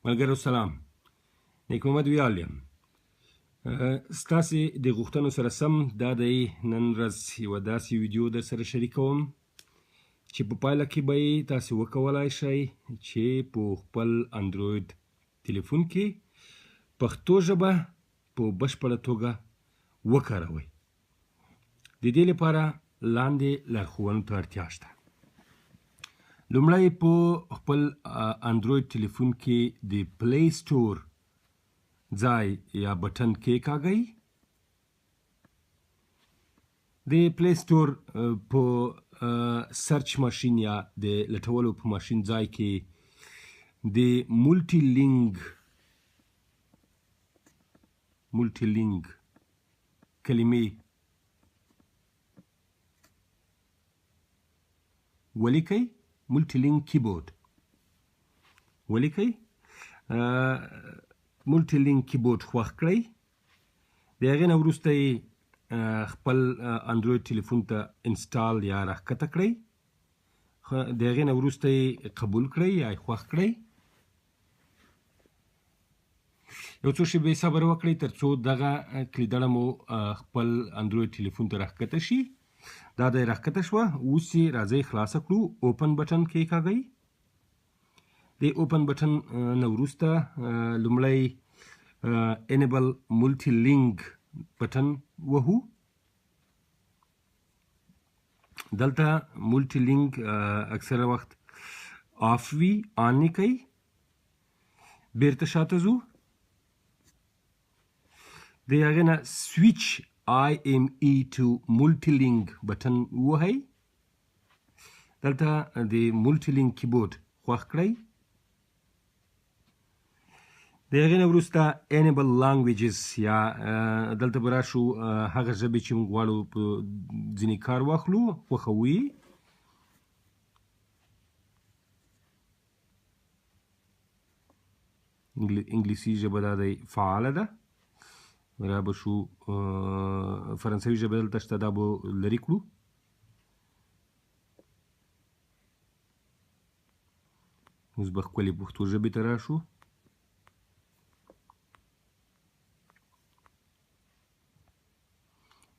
ملګرو سلام، نیک محمد ویال یم. ستاسې د غوښتنو سره سم دا دی نن ورځ یوه داسې ویډیو در سره شریکوم چې په پایله کې به یې تاسې وکولای شئ چې په خپل اندروید تلیفون کې پښتو ژبه په بشپړه توګه وکاروئ. د دې لپاره لاندې لارښوونو ته اړتیا شته. لومړی په خپل اندروید تلیفون کې د پلی سټور ځای یا بټن کېکاږئ. د پلی سټور په سرچ ماشین یا د لټولو په ماشین ځای کې د مولټي لینک کلمې ولیکئ. مولټي لینک کیبورډ ولیکئ. مولټي لینک کیبورډ خوښ کړئ. د هغې نه وروسته یې خپل اندروید تلیفون ته انسټال یا راښکته کړئ. د هغې نه وروسته یې قبول کړئ یا یې خوښ کړئ. یو څو شېبې صبر وکړئ تر څو دغه کلیدړه مو خپل اندروید تلیفون ته راښکته شي. دا د راښکته شوه. اوس یې راځئ خلاصه کړو. اوپن بټن کېکاږئ. د اوپن بټن نه وروسته لومړی انیبل مولټي لینک بټن وهو. دلته مولټي لینک اکثره وخت آف وي، آن یې کوئ. بیرته شاته ځو. د هغې نه سویچ IME to مولټي لینک بټن ووهئ. دلته د مولټي لینک کیبورډ خوښ کړئ. د هغې نه وروسته انیبل لانګویجز یا دلته به راشو هغه ژبې چې موږ غواړو په ځینې کار واخلو خوښوو یې. انګلیسي ژبه دا دی فعاله ده. را به شو فرانسوي ژبه دلته شته، دا به لرې کړو. اوس به ښکلې پښتو ژبې ته راشو.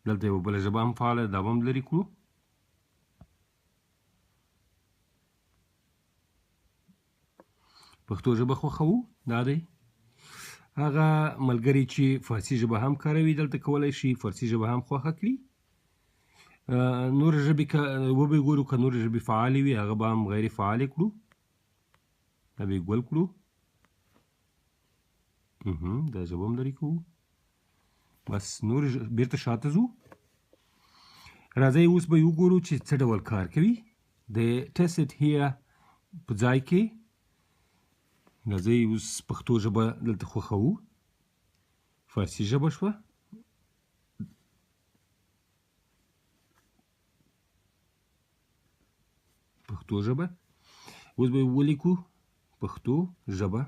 دلته یوه بله ژبه هم فعاله ده، دا به هم لرې کړو. پښتو ژبه خوښوو. دا دی. هغه ملګري چې فارسي ژبه هم کاروي دلته کولی شي فارسي ژبه هم خوښه کړي. نورې ژبې که وبه یې ګورو، که نورې ژبې فعالې وي هغه به هم غیر فعالې کړو. دا به یې ګل کړو. دا ژبه هم لرې کوو. بس نور بیرته شاته ځو. راځئ اوس به یې وګورو چې څه ډول کار کوي. د ټیسټ اټ هیر په ځای کې راځئ اوس پښتو ژبه دلته خوښوو. فارسي ژبه شوه. پښتو ژبه. اوس به یې ولیکو پښتو ژبه.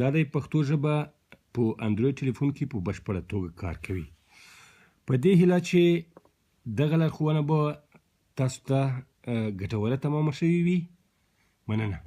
دا د پښتو ژبه په اندروید تلیفون کې په بشپړه توګه کار کوي. په دې هیله چې دغه لارښوونه به تاسو ته ګټوره تمامه شوې وي. مننه.